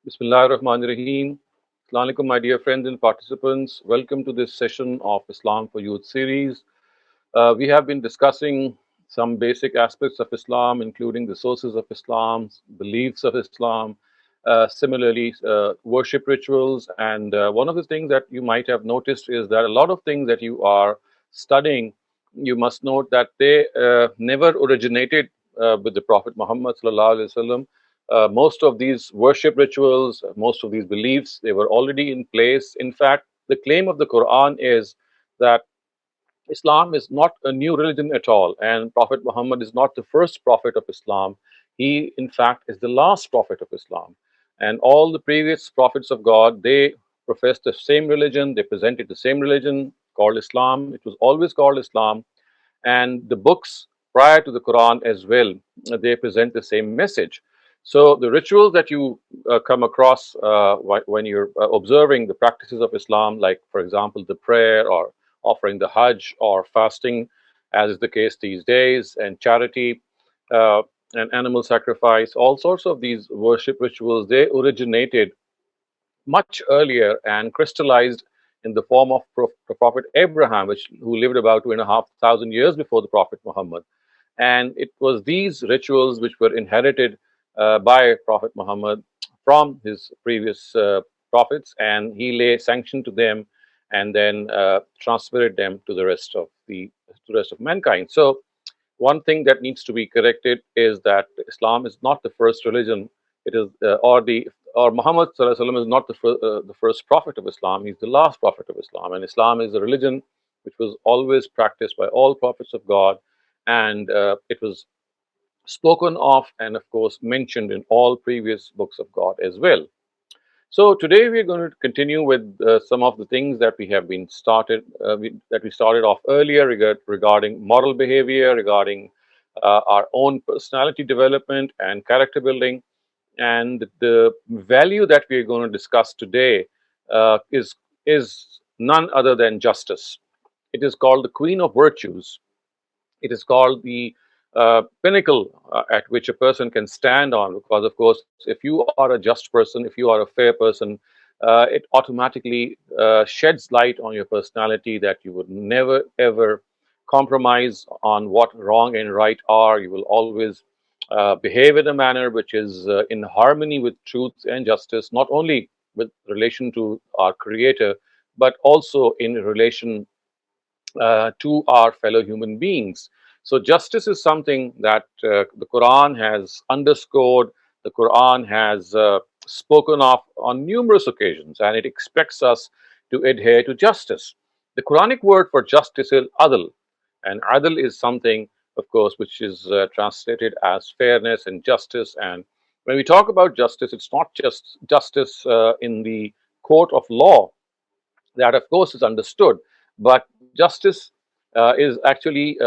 Bismillah ar-Rahman ar-Rahim. Assalamu alaikum, my dear friends and participants. Welcome to this session of Islam for Youth series. We have been discussing some basic aspects of Islam, including the sources of Islam, beliefs of Islam, similarly, worship rituals. And one of the things that you might have noticed is that a lot of things that you are studying, you must note that they never originated with the Prophet Muhammad sallallahu alaihi wasallam. Most of these worship rituals, most of these beliefs, they were already in place. In fact, the claim of the Quran is that Islam is not a new religion at all, and Prophet Muhammad is not the first prophet of Islam. He, in fact, is the last prophet of Islam. And all the previous prophets of God, they professed the same religion, they presented the same religion called Islam. It was always called Islam. And the books prior to the Quran as well, they present the same message. So the rituals that you come across when you're observing the practices of Islam, like for example the prayer or offering the Hajj or fasting, as is the case these days, and charity uh, and animal sacrifice, all sorts of these worship rituals, they originated much earlier and crystallized in the form of the Prophet Abraham, who lived about 2,500 years before the Prophet Muhammad. And it was these rituals which were inherited by Prophet Muhammad from his previous prophets, and he lay sanction to them and then transferred them to the rest of mankind. So one thing that needs to be corrected is that Islam is not the first religion. It is, or Muhammad Sallallahu Alaihi Wasallam is not the first prophet of Islam. He's the last prophet of Islam, and Islam is a religion which was always practiced by all prophets of God, and it was spoken of and, of course, mentioned in all previous books of God as well. So today we're going to continue with some of the things that we have been that we started off earlier regarding moral behavior, regarding our own personality development and character building, and the value that we are going to discuss today is none other than justice. It is called the Queen of Virtues. It is called the pinnacle at which a person can stand on, because, of course, if you are a just person, if you are a fair person, it automatically sheds light on your personality that you would never ever compromise on what wrong and right are. You will always behave in a manner which is in harmony with truth and justice, not only with relation to our Creator, but also in relation to our fellow human beings. So, justice is something that the Quran has underscored, the Quran has spoken of on numerous occasions, and it expects us to adhere to justice. The Quranic word for justice is adl, and adl is something, of course, which is translated as fairness and justice. And when we talk about justice, it's not just justice in the court of law, that of course is understood, but justice is actually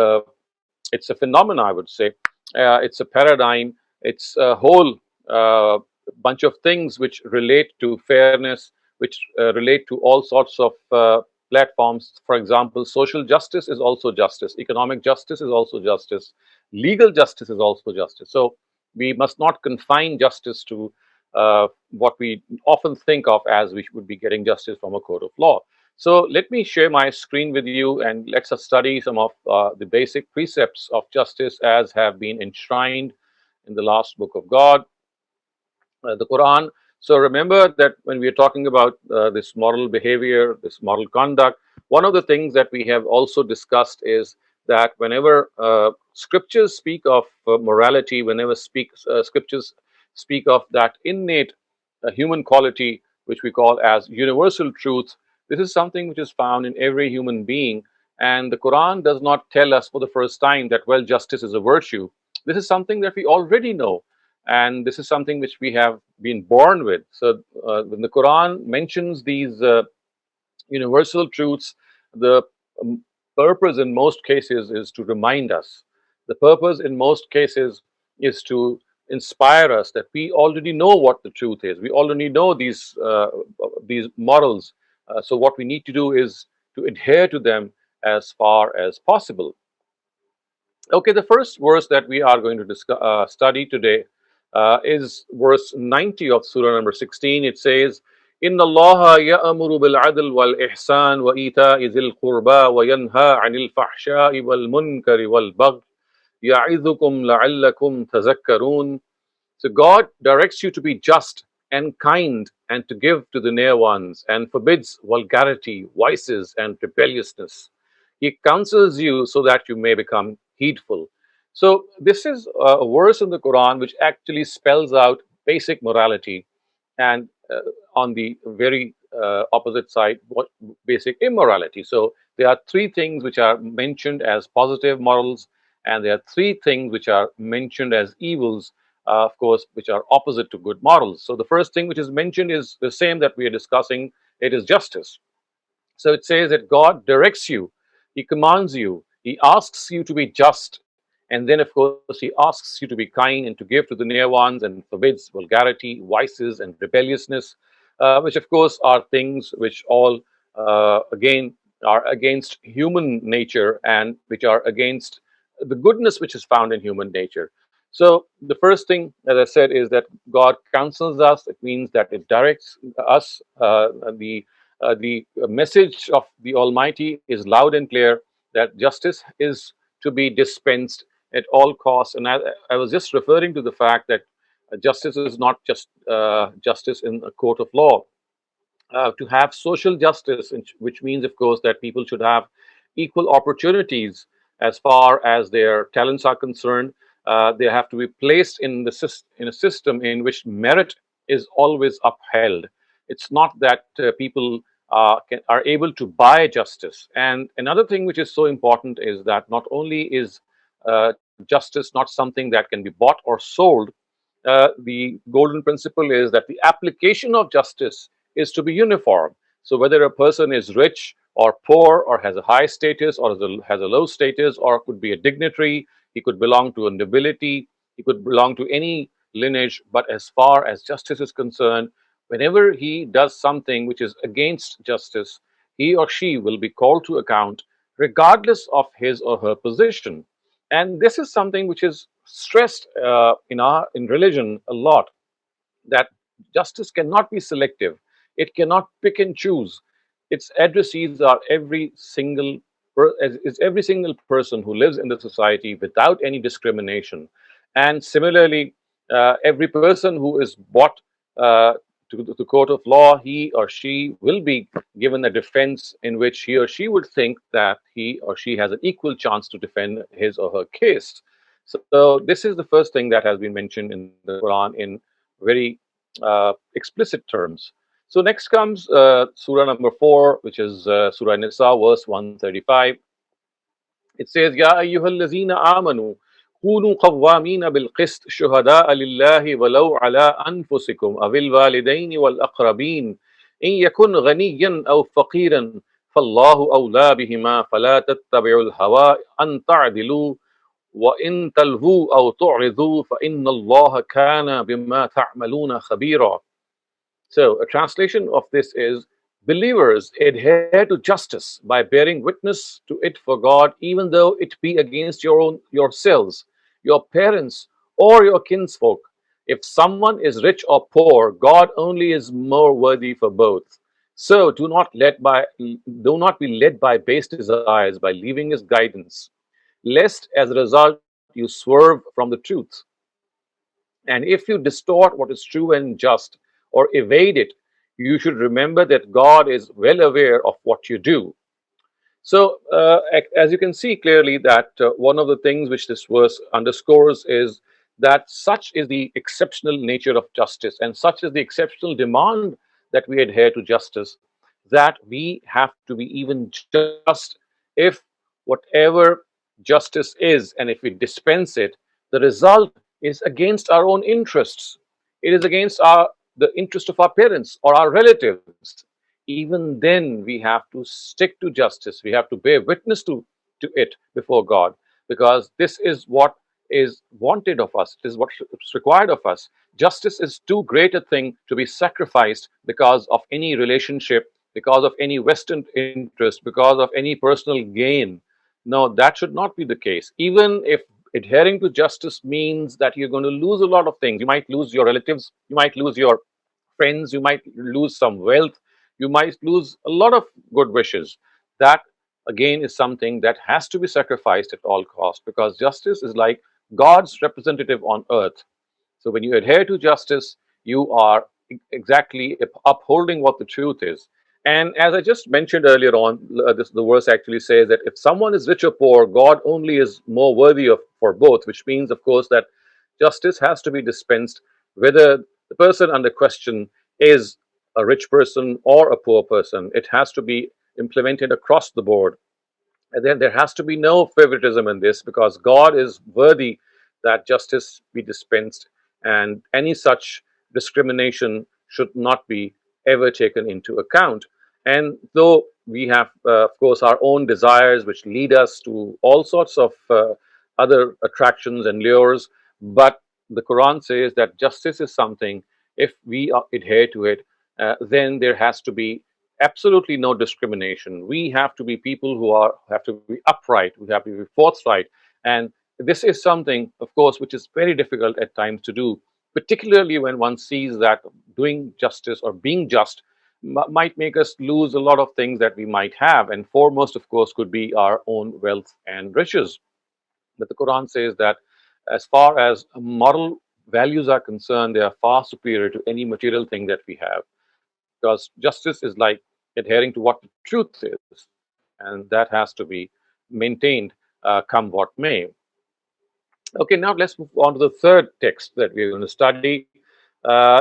it's a phenomena, I would say. It's a paradigm, it's a whole bunch of things which relate to fairness, which relate to all sorts of platforms. For example, social justice is also justice, economic justice is also justice, legal justice is also justice. So we must not confine justice to what we often think of as we would be getting justice from a court of law. So let me share my screen with you, and let's study some of the basic precepts of justice as have been enshrined in the last book of God, the Quran. So remember that when we are talking about this moral behavior, this moral conduct, one of the things that we have also discussed is that whenever scriptures speak of morality, whenever scriptures speak of that innate human quality, which we call as universal truth, this is something which is found in every human being. And the Quran does not tell us for the first time that, well, justice is a virtue. This is something that we already know, and this is something which we have been born with. So when the Quran mentions these universal truths, the purpose in most cases is to remind us. The purpose in most cases is to inspire us that we already know what the truth is. We already know these morals. So what we need to do is to adhere to them as far as possible. Okay, the first verse that we are going to study today is verse 90 of Surah number 16. It says, Inna Allah ya'amuru bil adl wal ihsan wa ita'i zil qurba wa yanha anil fahsha'i wal munkari wal bagh ya'idhukum la'allakum tazakkarun. So God directs you to be just and kind and to give to the near ones and forbids vulgarity, vices, and rebelliousness. He counsels you so that you may become heedful. So, this is a verse in the Quran which actually spells out basic morality, and on the very opposite side, what basic immorality. So, there are three things which are mentioned as positive morals, and there are three things which are mentioned as evils, of course, which are opposite to good morals. So, the first thing which is mentioned is the same that we are discussing. It is justice. So it says that God directs you, He commands you, He asks you to be just, and then, of course, He asks you to be kind and to give to the near ones and forbids vulgarity, vices, and rebelliousness, which, of course, are things which all, again, are against human nature and which are against the goodness which is found in human nature. So, the first thing, as I said, is that God counsels us. It means that it directs us. The message of the Almighty is loud and clear that justice is to be dispensed at all costs. And I was just referring to the fact that justice is not just justice in a court of law. To have social justice, which means, of course, that people should have equal opportunities as far as their talents are concerned. They have to be placed in in a system in which merit is always upheld. It's not that people are able to buy justice. And another thing which is so important is that not only is justice not something that can be bought or sold, the golden principle is that the application of justice is to be uniform. So, whether a person is rich or poor, or has a high status or has a low status, or could be a dignitary, he could belong to a nobility, he could belong to any lineage, but as far as justice is concerned, whenever he does something which is against justice, he or she will be called to account regardless of his or her position. And this is something which is stressed in religion a lot, that justice cannot be selective. It cannot pick and choose. Its addressees are is every single person who lives in the society without any discrimination. And similarly, every person who is brought uh, to the court of law, he or she will be given a defense in which he or she would think that he or she has an equal chance to defend his or her case. So this is the first thing that has been mentioned in the Quran in very explicit terms. So next comes Surah number 4, which is Surah Nisa, verse 135. It says, Ya ayyuhallazina amanu, كونوا قوامين بالقسط شهداء لله ولو على أنفسكم أو الوالدين والأقربين إن يكن غنيا أو فقيرا فالله أولى بهما فلا تتبعوا الهوى أن تعدلوا وإن تلهوا أو تعرضوا فإن الله كان بما تعملون خبيرا. So, a translation of this is, believers adhere to justice by bearing witness to it for God, even though it be against yourselves, your parents, or your kinsfolk. If someone is rich or poor, God only is more worthy for both. So do not be led by base desires by leaving his guidance, lest as a result you swerve from the truth. And if you distort what is true and just or evade it, you should remember that God is well aware of what you do. So, as you can see clearly, that one of the things which this verse underscores is that such is the exceptional nature of justice, and such is the exceptional demand that we adhere to justice, that we have to be even just if whatever justice is, and if we dispense it, the result is against our own interests. It is against the interest of our parents or our relatives. Even then we have to stick to justice. We have to bear witness to it before God, because this is what is wanted of us. It is what is required of us. Justice is too great a thing to be sacrificed because of any relationship, because of any vested interest, because of any personal gain. No, that should not be the case. Even if Adhering to justice means that you're going to lose a lot of things. You might lose your relatives, you might lose your friends, you might lose some wealth, you might lose a lot of good wishes. That again is something that has to be sacrificed at all costs, because justice is like God's representative on earth. So when you adhere to justice, you are exactly upholding what the truth is. And as I just mentioned earlier on, the verse actually says that if someone is rich or poor, God only is more worthy of for both, which means, of course, that justice has to be dispensed whether the person under question is a rich person or a poor person. It has to be implemented across the board. And then there has to be no favoritism in this, because God is worthy that justice be dispensed, and any such discrimination should not be ever taken into account. And though we have, of course, our own desires which lead us to all sorts of other attractions and lures, but the Quran says that justice is something, if we adhere to it, then there has to be absolutely no discrimination. We have to be people who have to be upright, we have to be forthright. And this is something, of course, which is very difficult at times to do, particularly when one sees that doing justice or being just might make us lose a lot of things that we might have. And foremost, of course, could be our own wealth and riches. But the Quran says that as far as moral values are concerned, they are far superior to any material thing that we have, because justice is like adhering to what the truth is, and that has to be maintained, come what may. Okay, now let's move on to the third text that we're going to study.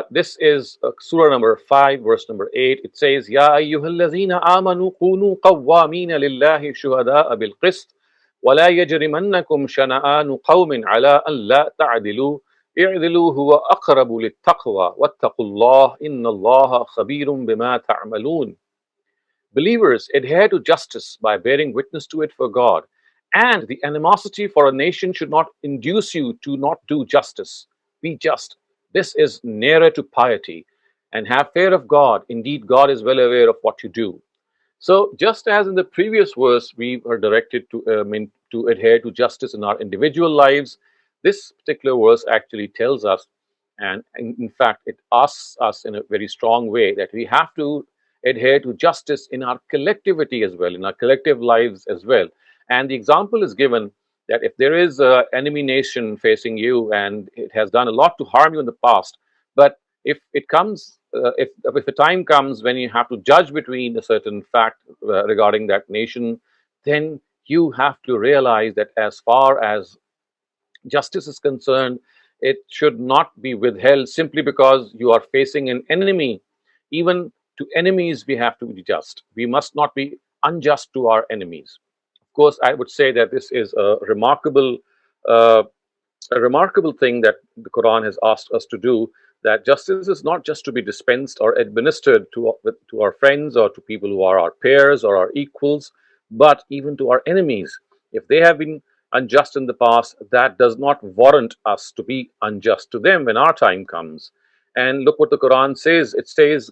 This is Surah number 5, verse number 8. It says, Ya ayyuhallazina amanu kunu qawwamina lillahi shuhada'a bil qist, ولا يجرمنكم شنآن قوم على أن لا تعدلوا اعدلوا هو أقرب للتقوى واتقوا الله إن الله خبير بما تعملون. Believers, adhere to justice by bearing witness to it for God, and the animosity for a nation should not induce you to not do justice. Be just. This is nearer to piety. And have fear of God. Indeed, God is well aware of what you do. So, just as in the previous verse, we are directed to adhere to justice in our individual lives, this particular verse actually tells us, and in fact, it asks us in a very strong way, that we have to adhere to justice in our collectivity as well, in our collective lives as well. And the example is given that if there is an enemy nation facing you and it has done a lot to harm you in the past, but if a time comes when you have to judge between a certain fact regarding that nation, then you have to realize that as far as justice is concerned, it should not be withheld simply because you are facing an enemy. Even to enemies, we have to be just. We must not be unjust to our enemies. Of course, I would say that this is uh, a remarkable thing that the Quran has asked us to do. That justice is not just to be dispensed or administered to our friends or to people who are our peers or our equals, but even to our enemies. If they have been unjust in the past, that does not warrant us to be unjust to them when our time comes. And look what the Quran says. It says,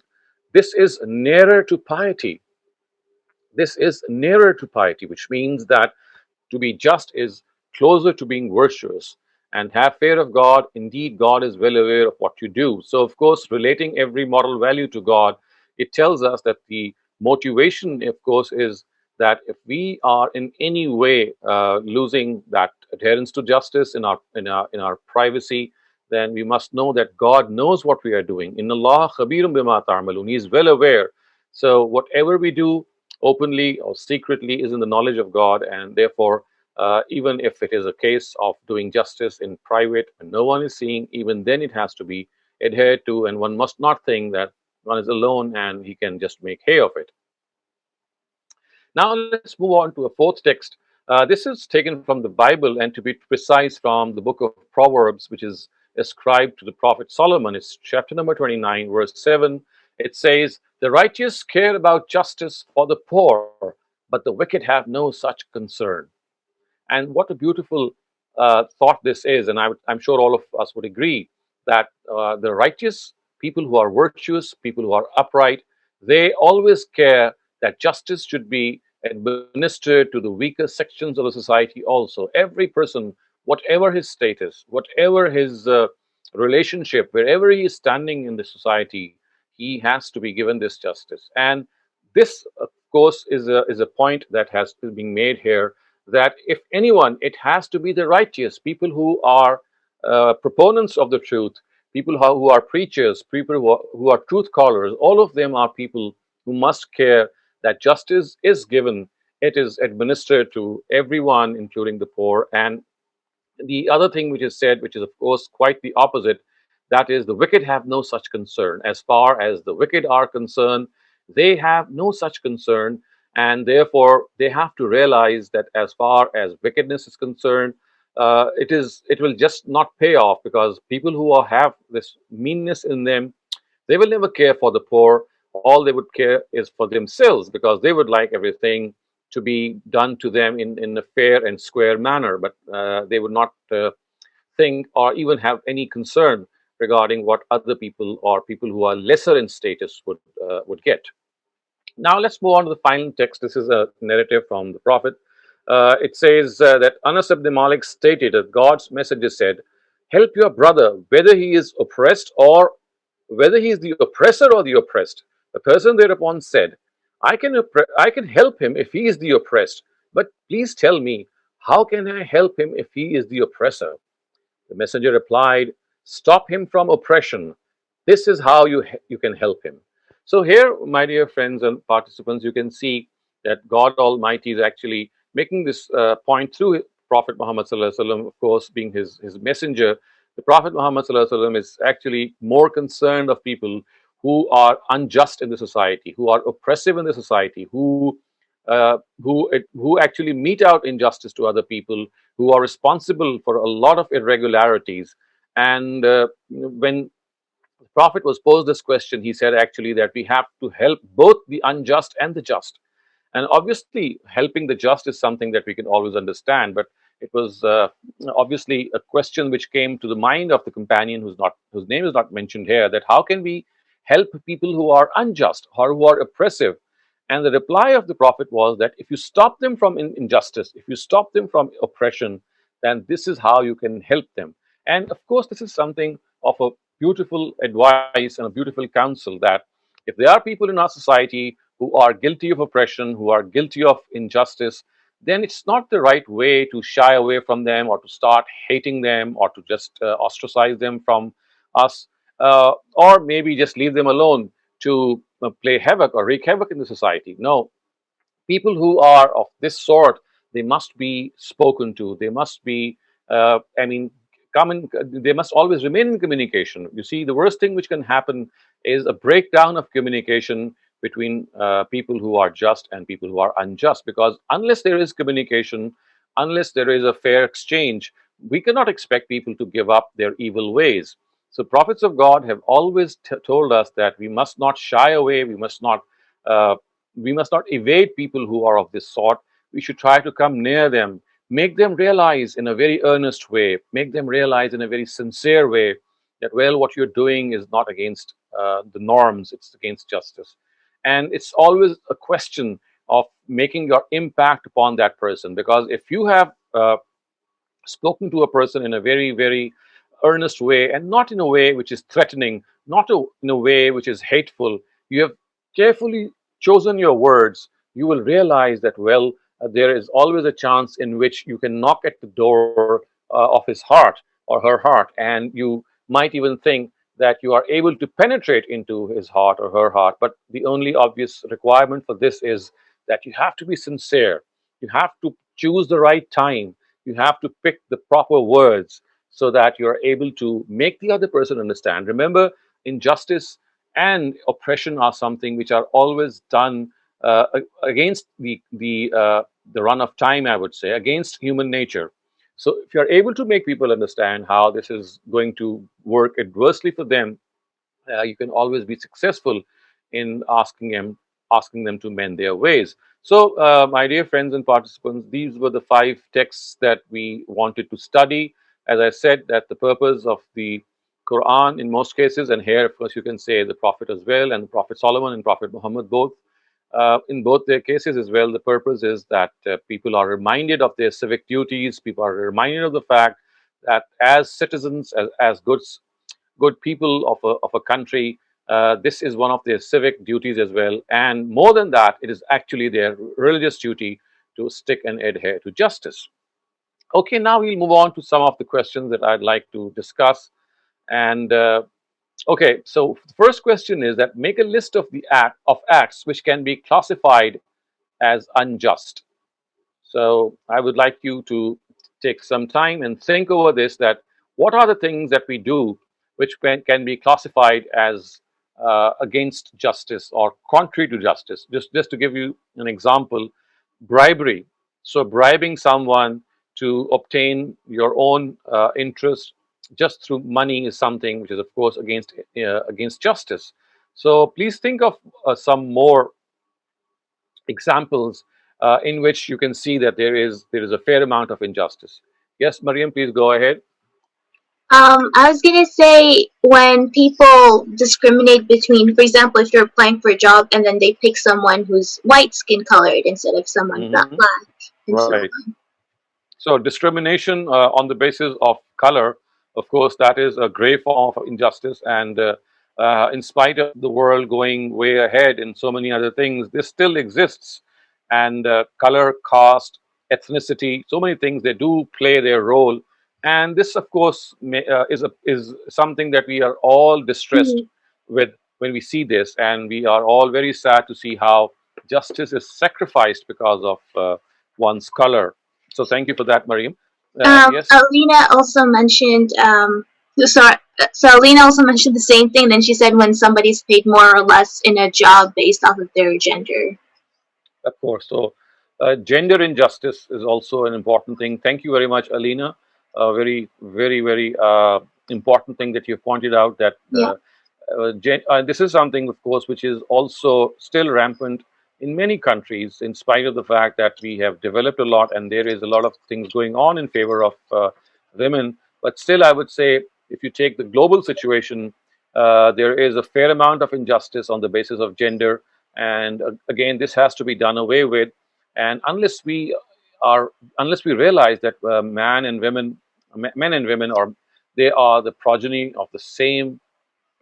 this is nearer to piety. This is nearer to piety, which means that to be just is closer to being virtuous. And have fear of God. Indeed, God is well aware of what you do. So, of course, relating every moral value to God, it tells us that the motivation, of course, is that if we are in any way losing that adherence to justice in our privacy, then we must know that God knows what we are doing. In Allah khabirum bima ta'malun. He is well aware. So whatever we do, openly or secretly, is in the knowledge of God, and therefore, even if it is a case of doing justice in private when no one is seeing, even then it has to be adhered to, and one must not think that one is alone and he can just make hay of it. Now, let's move on to a fourth text. This is taken from the Bible, and to be precise, from the book of Proverbs, which is ascribed to the Prophet Solomon. It's chapter number 29, verse 7. It says, the righteous care about justice for the poor, but the wicked have no such concern. And what a beautiful thought this is. And I'm sure all of us would agree that the righteous, people who are virtuous, people who are upright, they always care that justice should be administered to the weaker sections of the society also. Every person whatever his status, whatever his relationship, wherever he is standing in the society, he has to be given this justice. And this, of course, is a point that has been made here, that if anyone, it has to be the righteous people who are proponents of the truth, people who are preachers, people who are truth callers. All of them are people who must care that justice is given, it is administered to everyone, including the poor. And the other thing which is said, which is of course quite the opposite, that is, the wicked have no such concern. As far as the wicked are concerned, they have no such concern, and therefore they have to realize that as far as wickedness is concerned, it will just not pay off, because people who have this meanness in them, they will never care for the poor. All they would care is for themselves, because they would like everything to be done to them in a fair and square manner. But they would not think or even have any concern regarding what other people or people who are lesser in status would get. Now let's move on to the final text. This is a narrative from the Prophet. It says that Anas ibn Malik stated that God's messenger said, "Help your brother, whether he is oppressed or whether he is the oppressor or the oppressed." The person thereupon said, I can help him if he is the oppressed, but please tell me, how can I help him if he is the oppressor?" The messenger replied, "Stop him from oppression. This is how you can help him." So, here, my dear friends and participants, you can see that God Almighty is actually making this point through Prophet Muhammad Sallallahu Alaihi Wasallam, of course, being his messenger. The Prophet Muhammad Sallallahu Alaihi Wasallam is actually more concerned of people who are unjust in the society, who are oppressive in the society, who actually mete out injustice to other people, who are responsible for a lot of irregularities. And when the Prophet was posed this question, he said actually that we have to help both the unjust and the just. And obviously, helping the just is something that we can always understand. But it was obviously a question which came to the mind of the companion, whose name is not mentioned here, that how can we help people who are unjust or who are oppressive? And the reply of the Prophet was that if you stop them from injustice, if you stop them from oppression, then this is how you can help them. And of course, this is something of a beautiful advice and a beautiful counsel, that if there are people in our society who are guilty of oppression, who are guilty of injustice, then it's not the right way to shy away from them or to start hating them or to just ostracize them from us, or maybe just leave them alone to play havoc or wreak havoc in the society. No, people who are of this sort, they must be spoken to. They must be, I mean, come in. They must always remain in communication. You see, the worst thing which can happen is a breakdown of communication between people who are just and people who are unjust. Because unless there is communication, unless there is a fair exchange, we cannot expect people to give up their evil ways. So, prophets of God have always told us that we must not shy away. Uh, we must not evade people who are of this sort. We should try to come near them, make them realize in a very earnest way, make them realize in a very sincere way that, well, what you're doing is not against the norms, it's against justice. And it's always a question of making your impact upon that person. Because if you have spoken to a person in a very, very earnest way, and not in a way which is threatening, in a way which is hateful, you have carefully chosen your words, you will realize that, well, there is always a chance in which you can knock at the door of his heart or her heart, and you might even think that you are able to penetrate into his heart or her heart. But the only obvious requirement for this is that you have to be sincere, you have to choose the right time, you have to pick the proper words so that you're able to make the other person understand. Remember, injustice and oppression are something which are always done against the run of time, I would say, against human nature. So, if you're able to make people understand how this is going to work adversely for them, you can always be successful in asking them to mend their ways. So, my dear friends and participants, these were the five texts that we wanted to study. As I said, that the purpose of the Quran in most cases, and here, of course, you can say the Prophet as well, and the Prophet Solomon and Prophet Muhammad both. In both their cases as well, the purpose is that people are reminded of their civic duties. People are reminded of the fact that as citizens, as good people of a country, this is one of their civic duties as well. And more than that, it is actually their religious duty to stick and adhere to justice. Okay, now we'll move on to some of the questions that I'd like to discuss. And okay, so the first question is that make a list of the acts which can be classified as unjust. So I would like you to take some time and think over this, that what are the things that we do which can be classified as against justice or contrary to justice. Just to give you an example, bribery. So bribing someone to obtain your own interest just through money is something which is, of course, against justice. So please think of some more examples in which you can see that there is a fair amount of injustice. Yes, Mariam, please go ahead. I was gonna say when people discriminate between, for example, if you're applying for a job and then they pick someone who's white skin colored instead of someone black, Hmm. and so Right. So discrimination on the basis of color, of course, that is a grave form of injustice. And in spite of the world going way ahead in so many other things, this still exists. And color, caste, ethnicity, so many things, they do play their role. And this, of course, is something that we are all distressed on. with when we see this, and we are all very sad to see how justice is sacrificed because of one's color. So thank you for that, Mariam. Yes. Alina also mentioned, sorry, so Alina also mentioned the same thing. Then she said when somebody's paid more or less in a job based off of their gender. Of course. So, gender injustice is also an important thing. Thank you very much, Alina. A very, very, very important thing that you pointed out, that Yeah. this is something, of course, which is also still rampant in many countries, in spite of the fact that we have developed a lot and there is a lot of things going on in favor of women. But still, I would say, if you take the global situation, there is a fair amount of injustice on the basis of gender. And again, this has to be done away with. And are, unless we realize that men and women are, they are the progeny of the same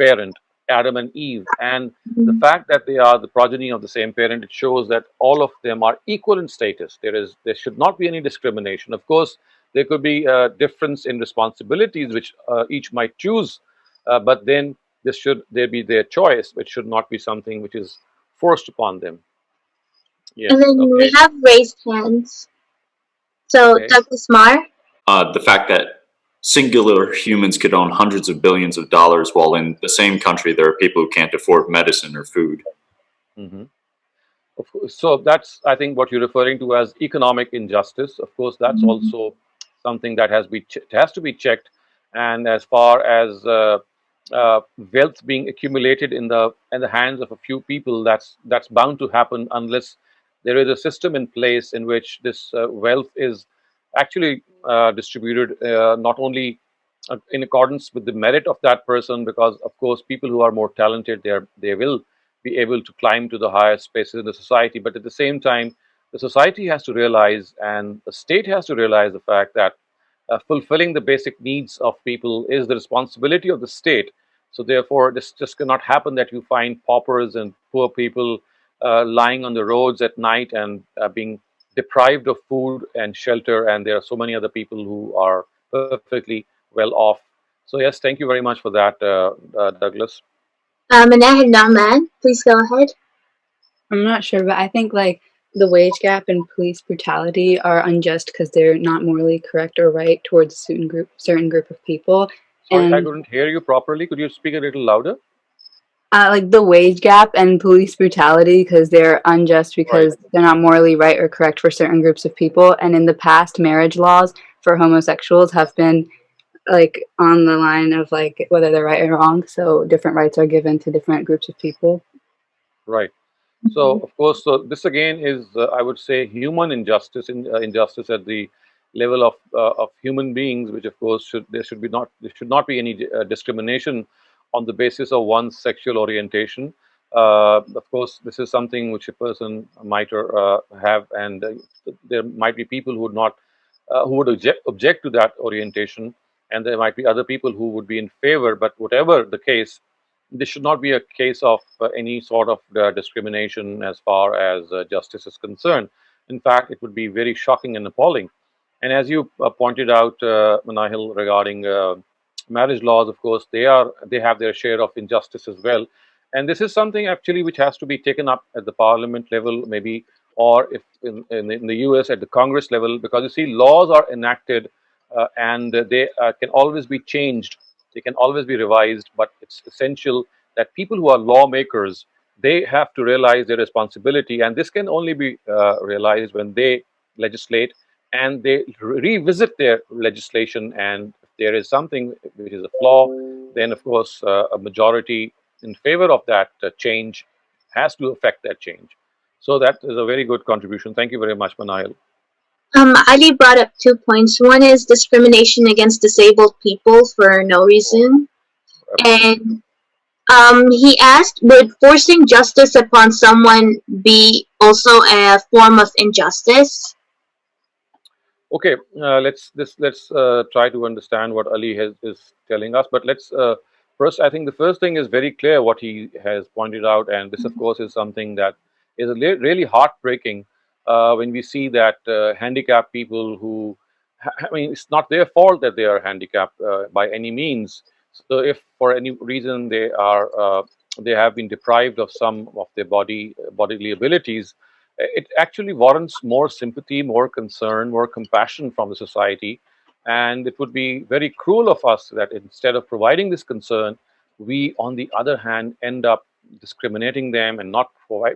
parent, Adam and Eve. And the Mhm. fact that they are the progeny of the same parent, it shows that all of them are equal in status. There should not be any discrimination. Of course, there could be a difference in responsibilities which each might choose, but then this should there be their choice, which should not be something which is forced upon them. And Yes. then we Okay. have raised hands. So Okay. Douglas Marr. The fact that singular humans could own hundreds of billions of dollars while in the same country there are people who can't afford medicine or food. Hmm. Of course. So that's, I think, what you're referring to as economic injustice. Of course, that's Mhm. also something that has to be checked. And as far as wealth being accumulated in the hands of a few people, that's bound to happen unless there is a system in place in which this wealth is actually distributed not only in accordance with the merit of that person, because of course people who are more talented, they will be able to climb to the highest spaces in the society. But at the same time, the society has to realize and the state has to realize the fact that fulfilling the basic needs of people is the responsibility of the state. So therefore, this just cannot happen that you find paupers and poor people lying on the roads at night and being deprived of food and shelter, and there are so many other people who are perfectly well off. So yes, thank you very much for that, Douglas. Manahid Naman, please go ahead. I'm not sure, but I think like the wage gap and police brutality are unjust because they're not morally correct or right towards a certain group of people. Sorry, I And couldn't hear you properly. Could you speak a little louder? like the wage gap and police brutality because they're unjust Right. because they're not morally right or correct for certain groups of people. And in the past, marriage laws for homosexuals have been like on the line of like whether they're right or wrong. So different rights are given to different groups of people. Right. So, of course, so this again is, I would say, human injustice, injustice at the level of human beings, which of course there should not be any discrimination on the basis of one's sexual orientation. Of course, this is something which a person might have, and there might be people who would not, who would object to that orientation, and there might be other people who would be in favor. But whatever the case, this should not be a case of any sort of discrimination as far as justice is concerned. In fact, it would be very shocking and appalling. And as you pointed out, Manahil, regarding marriage laws, of course, they have their share of injustice as well. And this is something actually which has to be taken up at the parliament level, maybe, or if in the US at the Congress level, because you see, laws are enacted and they can always be changed, they can always be revised, but it's essential that people who are lawmakers, they have to realize their responsibility, and this can only be realized when they legislate and they revisit their legislation. And if there is something which is a flaw, then of course a majority in favor of that change has to affect that change. So that is a very good contribution. Thank you very much, Manahil. Ali brought up 2 points. One is discrimination against disabled people for no reason, Absolutely. and he asked, would forcing justice upon someone be also a form of injustice? Okay, let's try to understand what Ali is telling us. But let's first, I think the first thing is very clear what he has pointed out, and this, of course, is something that is really heartbreaking when we see that handicapped people who, I mean, it's not their fault that they are handicapped by any means. So, if for any reason they have been deprived of some of their bodily abilities, it actually warrants more sympathy, more concern, more compassion from the society. And it would be very cruel of us that instead of providing this concern, we, on the other hand, end up discriminating them and not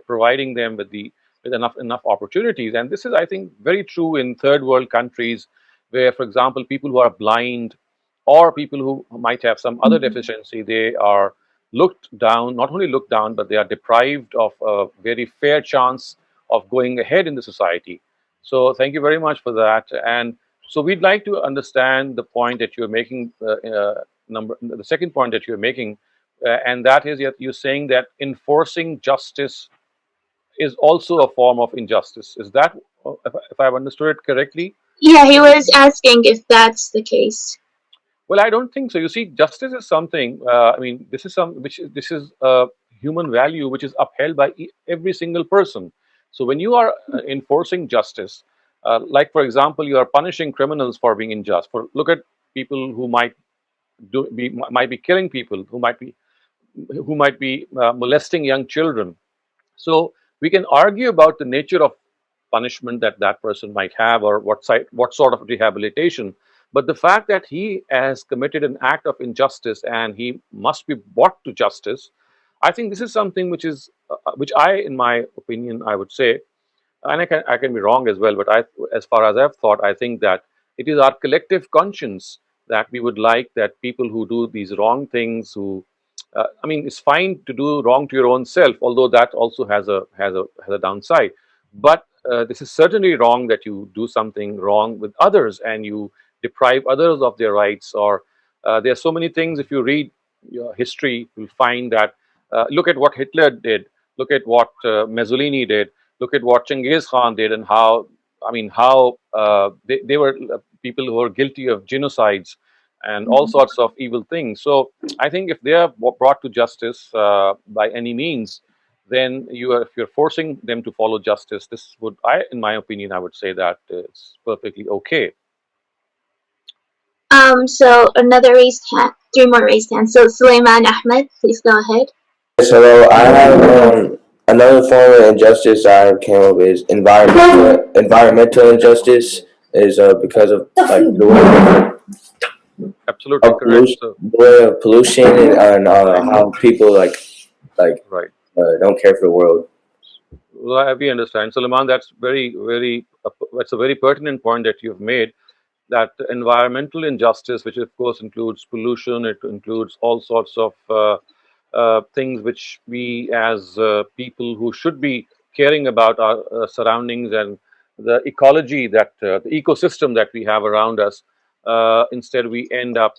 providing them with enough opportunities. And this is, I think, very true in third world countries, where, for example, people who are blind or people who might have some other deficiency, they are looked down, not only looked down, but they are deprived of a very fair chance of going ahead in the society. So thank you very much for that. And so we'd like to understand the point that you're making, the second point that you're making, and that is that you're saying that enforcing justice is also a form of injustice. Is that, if I've understood it correctly? Yeah, he was asking if that's the case. Well, I don't think so. You see, justice is something. I mean, this is a human value which is upheld by every single person. So when you are enforcing justice, like for example, you are punishing criminals for being unjust. For look at people who might be killing people, who might be molesting young children. So we can argue about the nature of punishment that that person might have, or what sort of rehabilitation. But the fact that he has committed an act of injustice and he must be brought to justice, I think this is something which I, in my opinion, I would say, and I can be wrong as well, but as far as I've thought, I think that it is our collective conscience that we would like that people who do these wrong things, I mean, it's fine to do wrong to your own self, although that also has a downside. But this is certainly wrong that you do something wrong with others and you deprive others of their rights. Or there are so many things. If you read your history, you'll find that look at what Hitler did, look at what Mussolini did, look at what Genghis Khan did, and how, I mean, how they were people who were guilty of genocides and all sorts of evil things. So I think if they are brought to justice by any means, then if you're forcing them to follow justice, this would, in my opinion, I would say that it's perfectly okay. So another raised hand, 3 more raised hands. So Sulaiman Ahmed, please go ahead. Yes, hello. I have another form of injustice I came up with is environmental injustice is because of like Absolutely correct. So, the way of pollution and right, how people like right. don't care for the world. Well, we understand, Suleiman. That's a very pertinent point that you've made. That environmental injustice, which of course includes pollution, it includes all sorts of things which we as people who should be caring about our surroundings and the ecology, the ecosystem that we have around us. Instead, we end up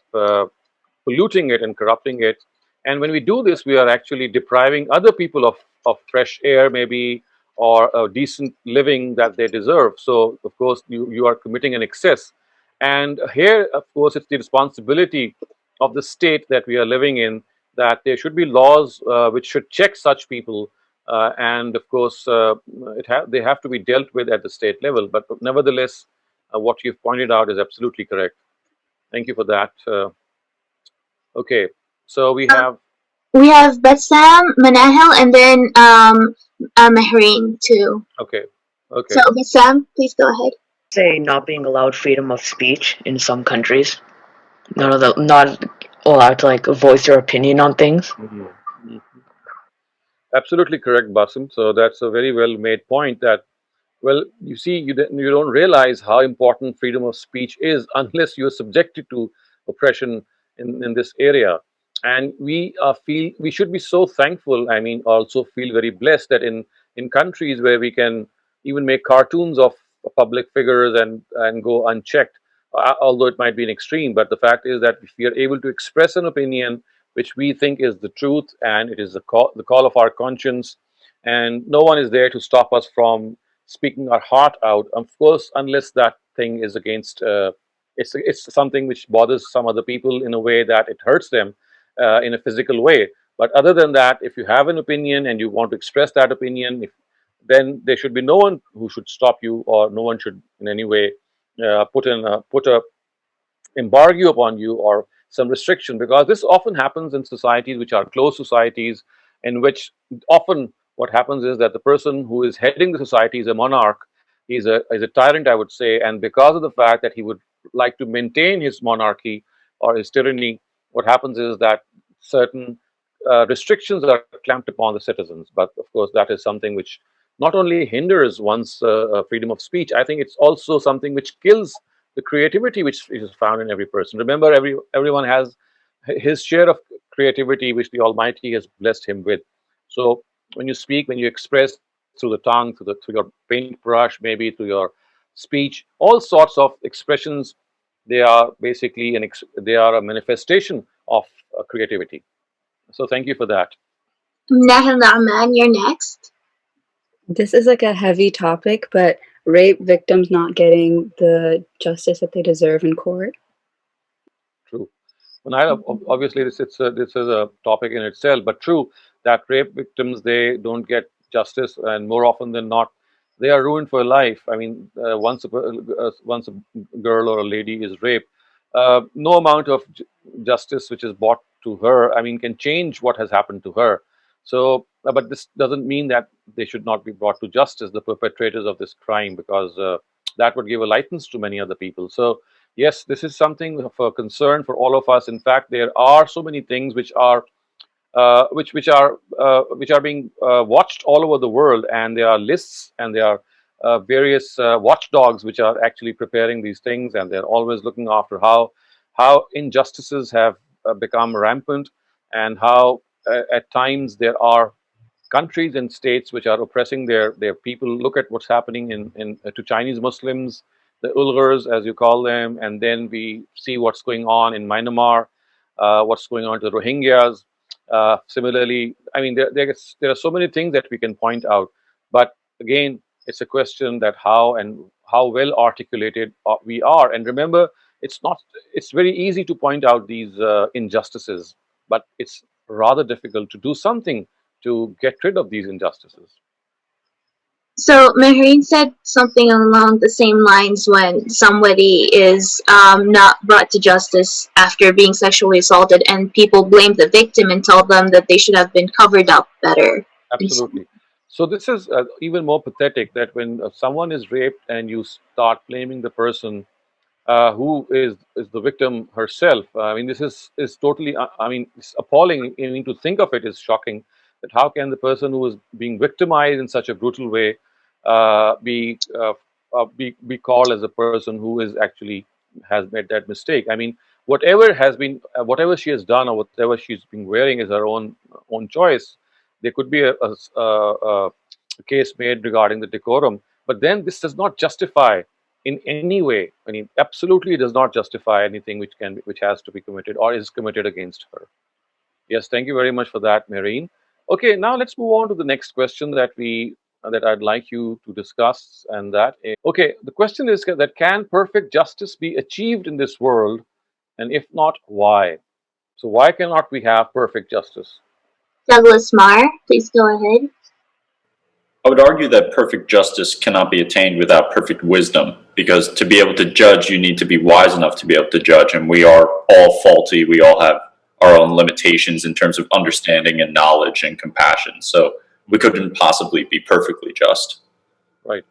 polluting it and corrupting it. And when we do this, we are actually depriving other people of fresh air, maybe, or a decent living that they deserve. So, of course, you are committing an excess. And here, of course, it's the responsibility of the state that we are living in that there should be laws which should check such people. And of course, they have to be dealt with at the state level. But nevertheless, what you've pointed out is absolutely correct. Thank you for that. Okay, so We have Bassam, Manahel, and then Mehreen too. okay, So Bassam, please go ahead. Say not being allowed freedom of speech in some countries. Not allowed to like voice your opinion on things. Mhm. Absolutely correct, Basim. So that's a very well made point that, well, you see, you don't realize how important freedom of speech is unless you're subjected to oppression in this area. And we should be so thankful. I mean, also feel very blessed that in countries where we can even make cartoons of public figures and go unchecked, although it might be an extreme. But the fact is that if we are able to express an opinion which we think is the truth and it is the call of our conscience, and no one is there to stop us from speaking our heart out, of course, unless that thing is against it's something which bothers some other people in a way that it hurts them in a physical way. But other than that, if you have an opinion and you want to express that opinion, then there should be no one who should stop you, or no one should in any way put a embargo upon you or some restriction, because this often happens in societies which are closed societies, in which often what happens is that the person who is heading the society is a monarch. He's a tyrant, I would say, and because of the fact that he would like to maintain his monarchy or his tyranny, what happens is that certain restrictions are clamped upon the citizens. But of course, that is something which not only hinders one's freedom of speech, I think it's also something which kills the creativity which is found in every person. Remember, everyone has his share of creativity which the Almighty has blessed him with. So when you speak, when you express through the tongue, through your paintbrush, maybe through your speech, all sorts of expressions, they are basically they are a manifestation of creativity. So thank you for that. Manahel Na'man, you're next. This is like a heavy topic, but rape victims not getting the justice that they deserve in court. True. When I obviously this is a topic in itself, but true that rape victims, they don't get justice, and more often than not, they are ruined for life. I mean, once a girl or a lady is raped, no amount of justice which is brought to her, I mean, can change what has happened to her. So, but this doesn't mean that they should not be brought to justice, the perpetrators of this crime, because that would give a license to many other people. So yes, this is something of a concern for all of us. In fact, there are so many things which are which are being watched all over the world, and there are lists and there are various watchdogs which are actually preparing these things, and they're always looking after how injustices have become rampant, and how at times there are countries and states which are oppressing their people. Look at what's happening in to Chinese Muslims, the Uyghurs, as you call them, and then we see what's going on in Myanmar, what's going on to the Rohingyas. Similarly, I mean, there are so many things that we can point out, but again, it's a question that how well articulated we are. And remember, it's not. It's very easy to point out these injustices, but it's rather difficult to do something to get rid of these injustices. So Mehreen said something along the same lines when somebody is not brought to justice after being sexually assaulted, and people blame the victim and tell them that they should have been covered up better. Absolutely. So this is even more pathetic, that when someone is raped and you start blaming the person who is the victim herself. I mean, this is totally. I mean, it's appalling. I mean, to think of it is shocking. That how can the person who is being victimized in such a brutal way uh, be, uh, be called as a person who is actually has made that mistake? I mean, whatever she has done or whatever she's been wearing is her own choice. There could be a case made regarding the decorum, but then this does not justify in any way. I mean, absolutely does not justify anything which has to be committed or is committed against her. Yes, thank you very much for that, Marine. Okay, now let's move on to the next question that I'd like you to discuss, and that is, okay, the question is that can perfect justice be achieved in this world, and if not, why? So why cannot we have perfect justice? Douglas Marr, please go ahead. I would argue that perfect justice cannot be attained without perfect wisdom, because to be able to judge, you need to be wise enough to be able to judge, and we are all faulty. We all have our own limitations in terms of understanding and knowledge and compassion. So we couldn't possibly be perfectly just. Right.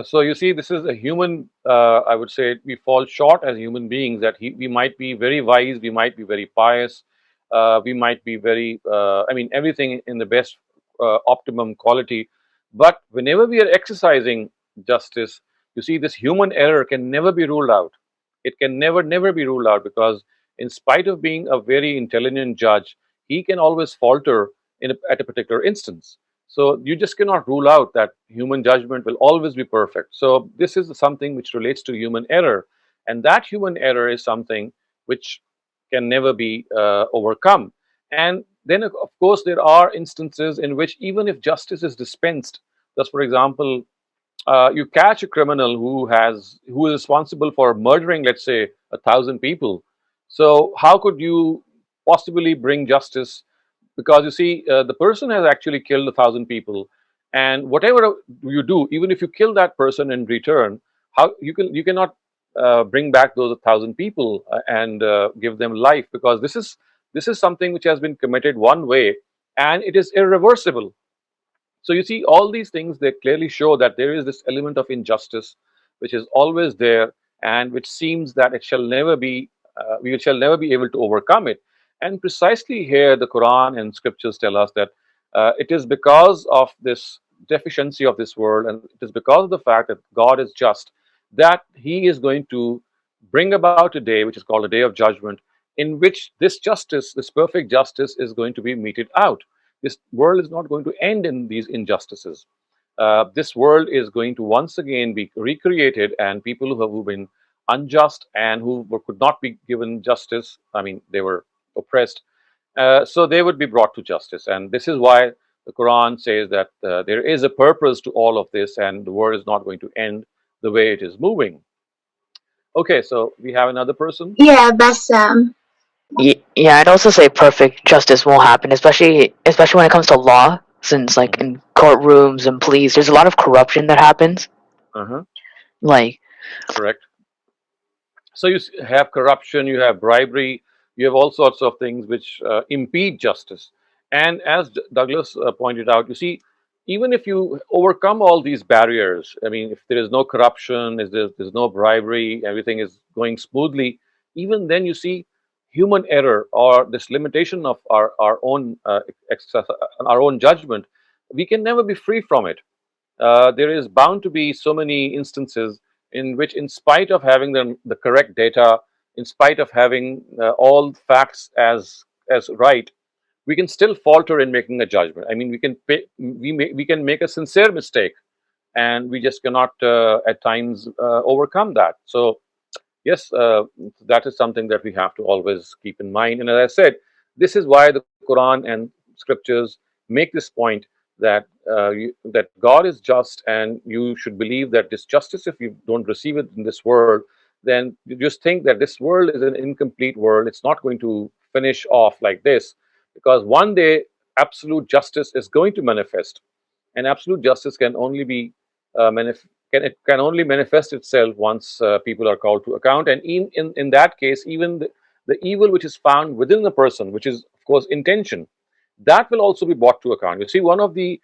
So you see, this is a human. I would say we fall short as human beings. That we might be very wise, we might be very pious, we might be very. I mean, everything in the best optimum quality. But whenever we are exercising justice, you see, this human error can never be ruled out. It can never be ruled out, because in spite of being a very intelligent judge, he can always falter at a particular instance. So you just cannot rule out that human judgment will always be perfect. So this is something which relates to human error, and that human error is something which can never be overcome. And then, of course, there are instances in which even if justice is dispensed, just for example, you catch a criminal who is responsible for murdering, let's say, 1,000 people. So how could you possibly bring justice? Because you see, the person has actually killed 1,000 people, and whatever you do, even if you kill that person in return, how you cannot bring back those 1,000 people and give them life, because this is something which has been committed one way, and it is irreversible. So you see, all these things, they clearly show that there is this element of injustice which is always there, and which seems that it shall never be, we shall never be able to overcome it. And precisely here, the Quran and scriptures tell us that it is because of this deficiency of this world, and it is because of the fact that God is just, that He is going to bring about a day which is called a day of judgment, in which this justice, this perfect justice, is going to be meted out. This world is not going to end in these injustices. This world is going to once again be recreated, and people who've been unjust and could not be given justice, I mean, they were oppressed, so they would be brought to justice. And this is why the Quran says that there is a purpose to all of this, and the world is not going to end the way it is moving. Okay, so we have another person. Yeah, Bassam. Yeah, I'd also say perfect justice won't happen, especially when it comes to law, since like Mhm. in courtrooms and police, there's a lot of corruption that happens. Uh-huh. Like, Correct. So you have corruption, you have bribery, you have all sorts of things which impede justice. And as Douglas pointed out, you see, even if you overcome all these barriers, I mean, if there is no corruption, if there's no bribery, everything is going smoothly, even then you see human error, or this limitation of our own our own judgment, we can never be free from it. There is bound to be so many instances in which, in spite of having the correct data, in spite of having all facts as right, we can still falter in making a judgment. I mean, we can make a sincere mistake, and we just cannot at times overcome that. So yes, that is something that we have to always keep in mind. And as I said, this is why the Quran and scriptures make this point that that God is just, and you should believe that this justice, if you don't receive it in this world, then you just think that this world is an incomplete world. It's not going to finish off like this, because one day absolute justice is going to manifest, and absolute justice can only be can only manifest itself once people are called to account. And in that case, even the evil which is found within the person, which is of course intention, that will also be brought to account. You see, one of the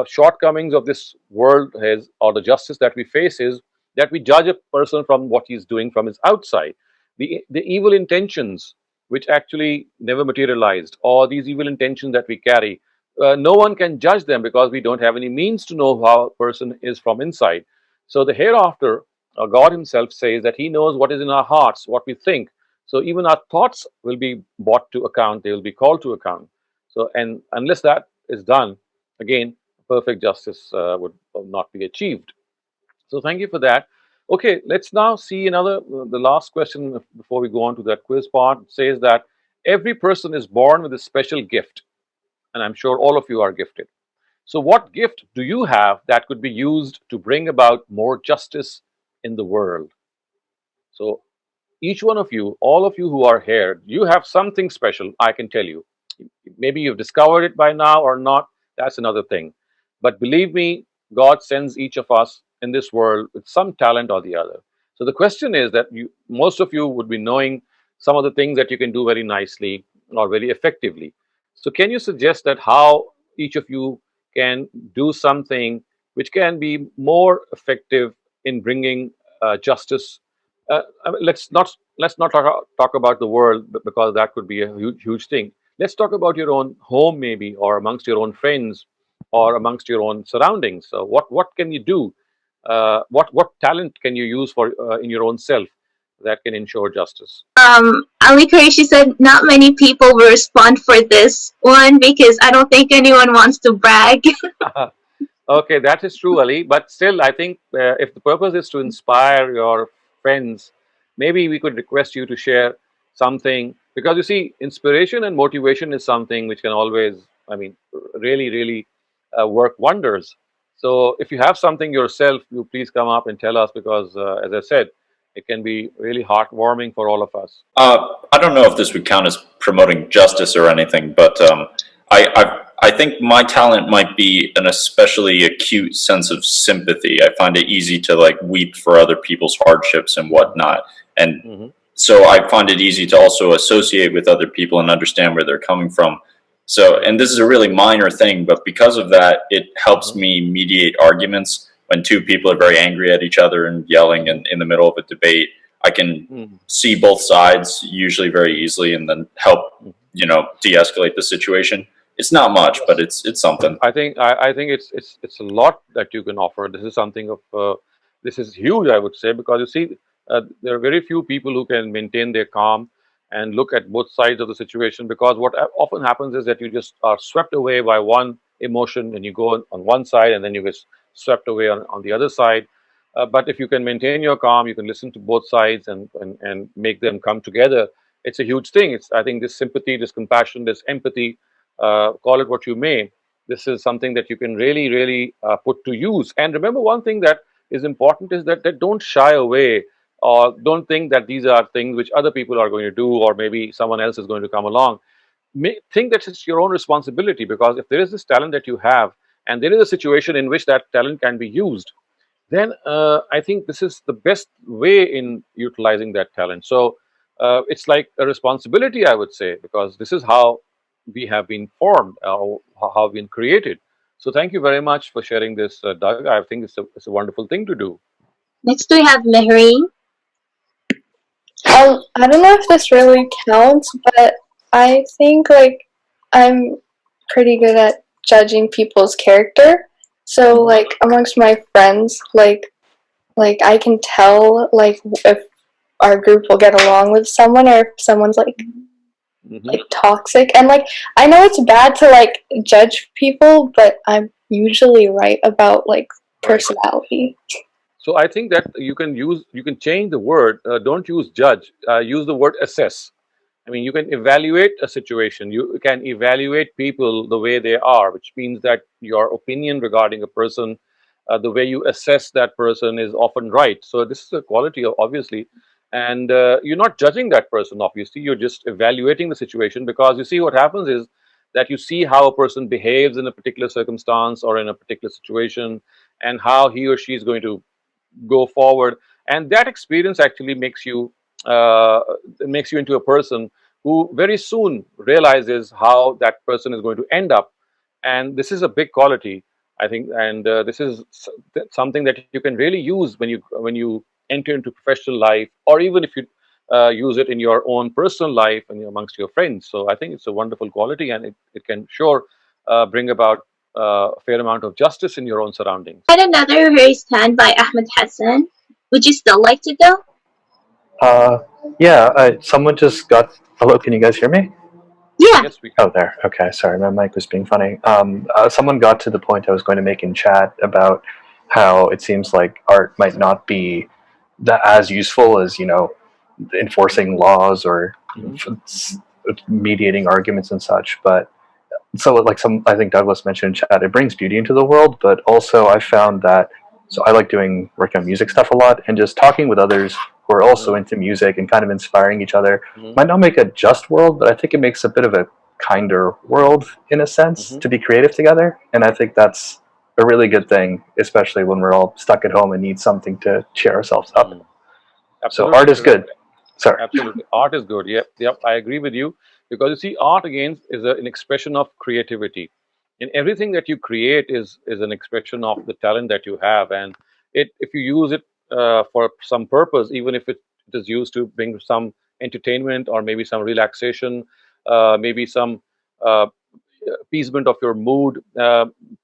shortcomings of this world is, or the justice that we face, is that we judge a person from what he's doing from his outside. The evil intentions which actually never materialized, or these evil intentions that we carry, no one can judge them, because we don't have any means to know how a person is from inside. So the hereafter, God Himself says that He knows what is in our hearts, what we think. So even our thoughts will be brought to account; they will be called to account. So, and unless that is done, again, perfect justice would not be achieved. So, thank you for that. Okay, let's now see another, the last question before we go on to that quiz part. It says that every person is born with a special gift, and I'm sure all of you are gifted. So, what gift do you have that could be used to bring about more justice in the world? So, each one of you, all of you who are here, you have something special, I can tell you. Maybe you've discovered it by now or not, that's another thing. But believe me, God sends each of us in this world with some talent or the other. So the question is that most of you would be knowing some of the things that you can do very nicely or very effectively. So can you suggest that how each of you can do something which can be more effective in bringing justice? I mean, let's not talk about the world because that could be a huge thing. Let's talk about your own home, maybe, or amongst your own friends, or amongst your own surroundings. So, what can you do? What talent can you use for in your own self that can ensure justice? Ali Qureshi said not many people will respond for this one because I don't think anyone wants to brag. Okay, that is true, Ali. But still, I think if the purpose is to inspire your friends, maybe we could request you to share something because you see, inspiration and motivation is something which can always, I mean, really work wonders. So if you have something yourself, you please come up and tell us because, as I said, it can be really heartwarming for all of us. I don't know if this would count as promoting justice or anything, but I think my talent might be an especially acute sense of sympathy. I find it easy to like weep for other people's hardships and whatnot, and Hmm. so I find it easy to also associate with other people and understand where they're coming from. So, and this is a really minor thing, but because of that, it helps Hmm. me mediate arguments when two people are very angry at each other and yelling in the middle of a debate. I can Hmm. see both sides usually very easily and then help, de-escalate the situation. It's not much, but Yes. it's something. I think it's a lot that you can offer. This is something of this is huge, I would say, because you see, there are very few people who can maintain their calm and look at both sides of the situation. Because what often happens is that you just are swept away by one emotion, and you go on one side, and then you get swept away on the other side. But if you can maintain your calm, you can listen to both sides and make them come together. It's a huge thing. It's I think this sympathy, this compassion, this empathy, call it what you may, this is something that you can really put to use. And remember, one thing that is important is that don't shy away or don't think that these are things which other people are going to do or maybe someone else is going to come along. Think that it's your own responsibility, because if there is this talent that you have and there is a situation in which that talent can be used, then I think this is the best way in utilizing that talent. So it's like a responsibility, I would say, because this is how we have been formed, how we've been created. So thank you very much for sharing this, Doug. I think it's a wonderful thing to do. Next we have Mehreen. I don't know if this really counts, but I think like I'm pretty good at judging people's character. So Hmm. like amongst my friends, like I can tell like if our group will get along with someone or if someone's Hmm. like toxic. And like I know it's bad to like judge people, but I'm usually right about like Right. personality. So I think that you can change the word. Don't use judge. Use the word assess. I mean, you can evaluate a situation. You can evaluate people the way they are, which means that your opinion regarding a person, the way you assess that person, is often right. So this is a quality, obviously, and you're not judging that person. Obviously, you're just evaluating the situation, because you see what happens is that you see how a person behaves in a particular circumstance or in a particular situation, and how he or she is going to go forward, and that experience actually uh, makes you into a person who very soon realizes how that person is going to end up. And this is a big quality, I think, and this is something that you can really use when you enter into professional life, or even if you use it in your own personal life and amongst your friends. So I think it's a wonderful quality, and it can sure bring about a fair amount of justice in your own surroundings. Had another raised hand by Ahmed Hassan. Would you still like to go? Uh, yeah, someone just got. Hello, can you guys hear me? Yeah. Yes, we Oh, can. there. Okay, sorry, my mic was being funny. Someone got to the point I was going to make in chat about how it seems like art might not be as useful as enforcing laws or Hmm. mediating arguments and such. But so like I think Douglas mentioned in chat, it brings beauty into the world, but also I found that, so I like working on music stuff a lot, and just talking with others who are also into music and kind of inspiring each other might not make a just world, but I think it makes a bit of a kinder world in a sense to be creative together. And I think that's a really good thing, especially when we're all stuck at home and need something to cheer ourselves up. So art is good. Sorry. Absolutely. Art is good. Yep. I agree with you. Because you see, art again is an expression of creativity. And everything that you create is an expression of the talent that you have. And if you use it for some purpose, even if it is used to bring some entertainment or maybe some relaxation, maybe some appeasement of your mood,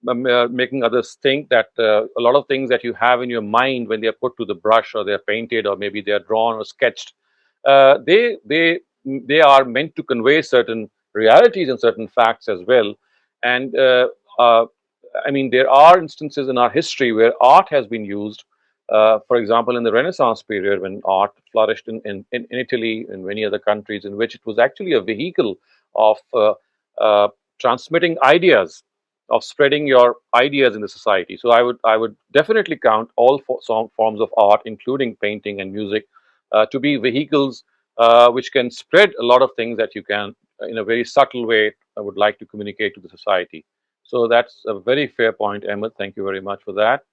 making others think that a lot of things that you have in your mind when they are put to the brush or they are painted or maybe they are drawn or sketched, they are meant to convey certain realities and certain facts as well. And I mean, there are instances in our history where art has been used. For example, in the Renaissance period, when art flourished in Italy and many other countries, in which it was actually a vehicle of transmitting ideas, of spreading your ideas in the society. So I would definitely count all forms of art, including painting and music, to be vehicles which can spread a lot of things that you can, in a very subtle way, I would like to communicate to the society. So that's a very fair point, Ahmed. Thank you very much for that.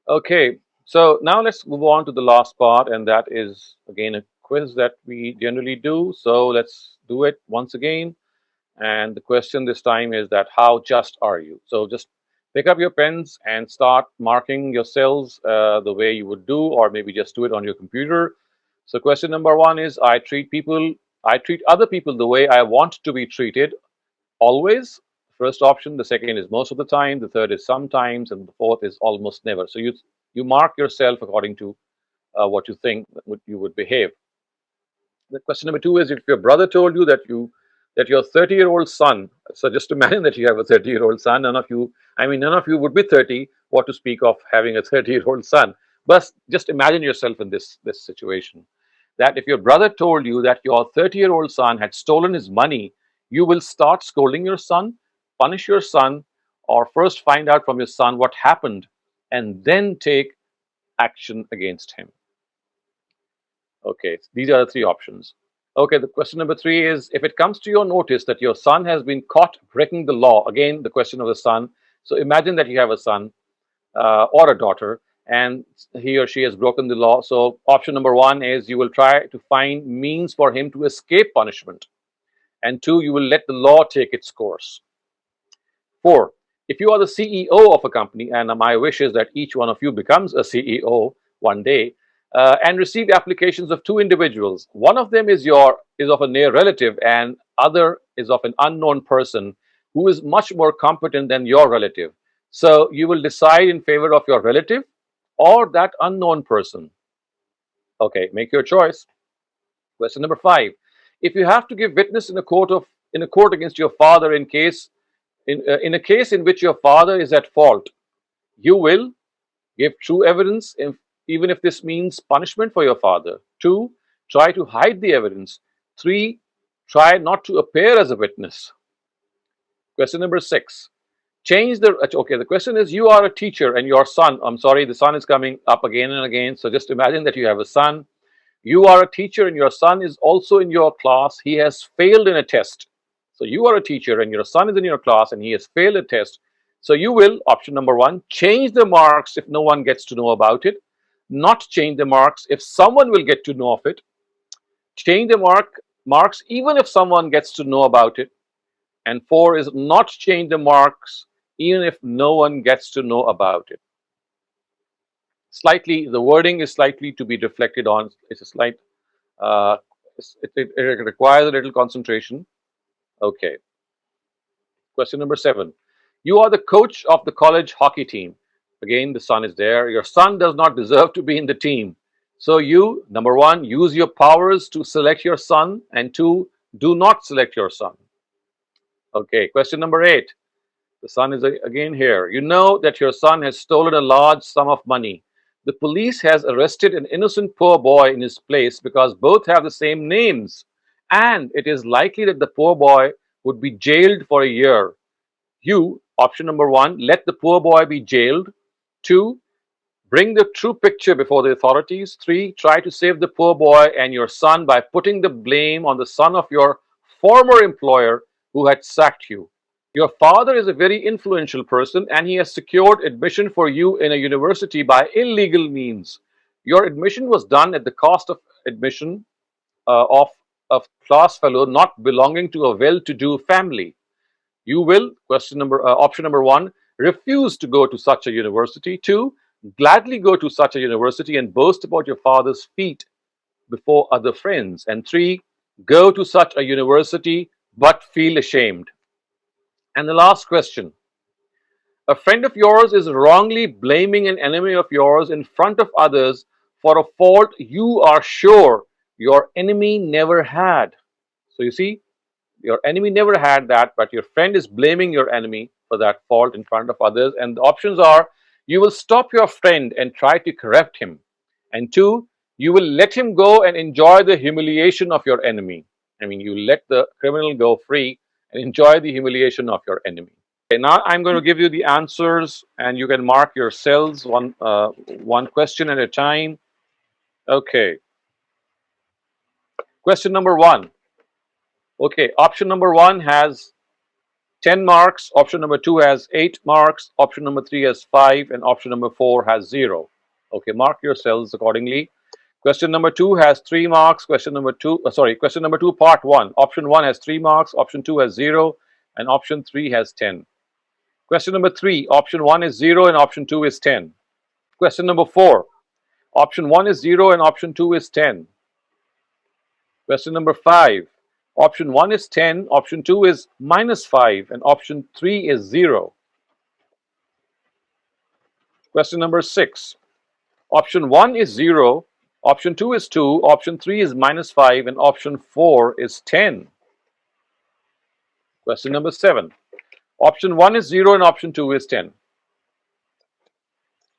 Okay, so now let's move on to the last part, and that is again a quiz that we generally do. So let's do it once again. And the question this time is that how just are you? So just pick up your pens and start marking your cells the way you would do, or maybe just do it on your computer. So question number 1 is I treat other people the way I want to be treated always. First option. The second is most of the time. The third is sometimes, and the fourth is almost never. So you mark yourself according to what you think you would behave. The question number 2 is if your brother told you that your 30-year-old son, so just imagine that you have a 30-year-old son, none of you would be 30, what to speak of having a 30-year-old son. But just imagine yourself in this situation, that if your brother told you that your 30-year-old son had stolen his money, you will start scolding your son, punish your son, or first find out from your son what happened and then take action against him. Okay, these are the 3 options. Okay, the question number 3 is if it comes to your notice that your son has been caught breaking the law, again, the question of the son. So imagine that you have a son or a daughter, and he or she has broken the law. So option number 1 is you will try to find means for him to escape punishment. And 2, you will let the law take its course. 4, if you are the CEO of a company, and my wish is that each one of you becomes a CEO one day, and receive applications of 2 individuals. One of them is of a near relative, and other is of an unknown person who is much more competent than your relative. So you will decide in favor of your relative or that unknown person. Okay, make your choice. Question number 5. If you have to give witness in a court against your father in a case in which your father is at fault, you will give true evidence even if this means punishment for your father. 2, try to hide the evidence. 3, try not to appear as a witness. Question number 6. The question is you are a teacher and your son, the son is coming up again and again. So just imagine that you have a son. You are a teacher and your son is also in your class. He has failed in a test. So you are a teacher and your son is in your class and he has failed a test. So you will, option number 1, change the marks if no one gets to know about it. Not change the marks if someone will get to know of it. Change the marks even if someone gets to know about it. And 4 is not change the marks even if no one gets to know about it. The wording is slightly to be reflected on. It's a slight, it requires a little concentration. Okay. Question number 7. You are the coach of the college hockey team. Again, the son is there. Your son does not deserve to be in the team. So you, number 1, use your powers to select your son, and 2, do not select your son. Okay, question number 8. The son is again here. You know that your son has stolen a large sum of money. The police has arrested an innocent poor boy in his place because both have the same names and it is likely that the poor boy would be jailed for a year. You, option number one, let the poor boy be jailed. Two, bring the true picture before the authorities. Three, try to save the poor boy and your son by putting the blame on the son of your former employer who had sacked you. Your father is a very influential person and he has secured admission for you in a university by illegal means. Your admission was done at the cost of admission of a class fellow not belonging to a well to do family. You will, option number one, refuse to go to such a university. Two, gladly go to such a university and boast about your father's feat before other friends. And three, go to such a university but feel ashamed. And the last question, a friend of yours is wrongly blaming an enemy of yours in front of others for a fault you are sure your enemy never had. So you see, your enemy never had that, but your friend is blaming your enemy for that fault in front of others. And the options are, you will stop your friend and try to correct him. And two, you will let him go and enjoy the humiliation of your enemy. I mean, you let the criminal go free and enjoy the humiliation of your enemy. Okay, now I'm going to give you the answers and you can mark your cells one question at a time. Okay. Question number one. Okay, option number one has 10 marks, option number two has 8 marks, option number three has 5, and option number 4 has 0. Okay, mark your cells accordingly. Question number two has 3 marks, question number two, part 1. Option 1 has 3 marks, option 2 has 0, and option 3 has 10. Question number 3, option 1 is 0 and option 2 is 10. Question number 4, option 1 is 0 and option 2 is 10. Question number 5, option 1 is 10, option 2 is -5, and option 3 is 0. Question number 6, option 1 is 0, option 2 is 2, option 3 is -5, and option 4 is 10. Question number 7, option 1 is 0 and option 2 is 10.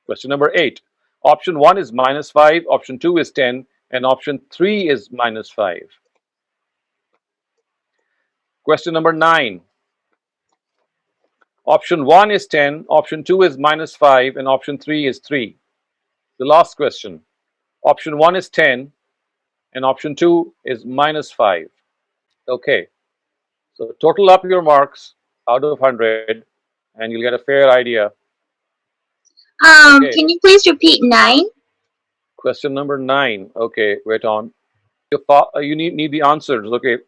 Question number 8, option 1 is -5, option 2 is 10, and option 3 is -5. Question number 9, option 1 is 10, option 2 is -5, and option 3 is 3. The last question, option 1 is 10 and option 2 is -5. Okay, so total up your marks out of 100 and you'll get a fair idea. Okay. Can you please repeat 9? Question number 9. Okay, wait on. You need the answers. Okay,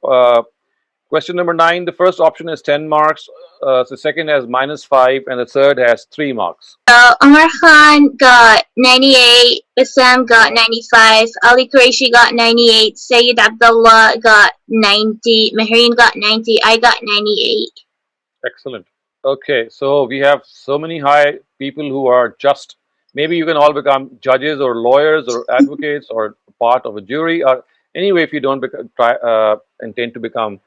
question number 9, the first option is 10 marks, the second has -5, and the third has 3 marks. Umar Khan got 98, Bassam got 95, Ali Qureshi got 98, Sayyid Abdullah got 90, Mehreen got 90, I got 98. Excellent. Okay, so we have so many high people who are just, maybe you can all become judges or lawyers or advocates or part of a jury, or anyway, if you don't intend to become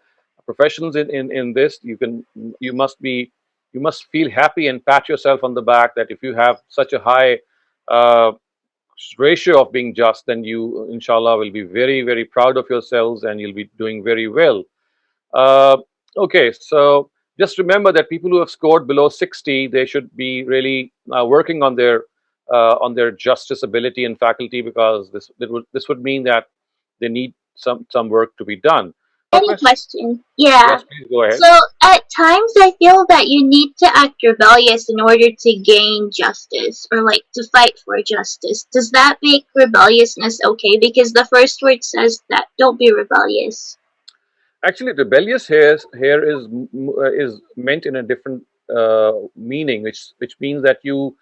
professionals in this, you must feel happy and pat yourself on the back that if you have such a high ratio of being just, then you inshallah will be very, very proud of yourselves and you'll be doing very well. Okay, so just remember that people who have scored below 60, they should be really working on their justice ability and faculty, because this would mean that they need some work to be done. Any question? Yeah. Yes, please go ahead. So at times I feel that you need to act rebellious in order to gain justice, or like to fight for justice. Does that make rebelliousness okay? Because the first word says that don't be rebellious. Actually, rebellious here is meant in a different meaning, which means that you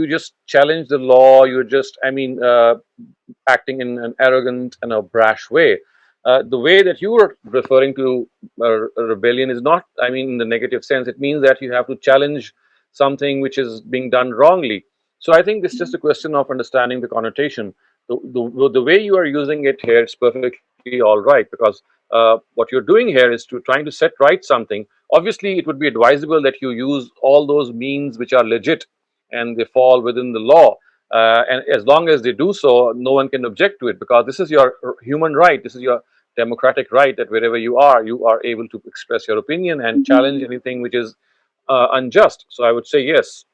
just challenge the law. You're just, acting in an arrogant and a brash way. The way that you are referring to a rebellion is not, in the negative sense. It means that you have to challenge something which is being done wrongly. So I think it's just a question of understanding the connotation. The way you are using it here is perfectly all right, because what you're doing here is trying to set right something. Obviously, it would be advisable that you use all those means which are legit and they fall within the law. And as long as they do so, no one can object to it, because this is your human right. This is your democratic right that wherever you are able to express your opinion and challenge anything which is unjust. So I would say yes.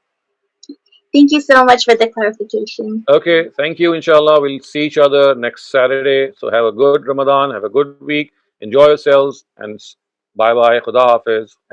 Thank you so much for the clarification. Okay, thank you. Inshallah, we'll see each other next Saturday. So have a good Ramadan, have a good week, enjoy yourselves, and bye bye. Khuda Hafiz.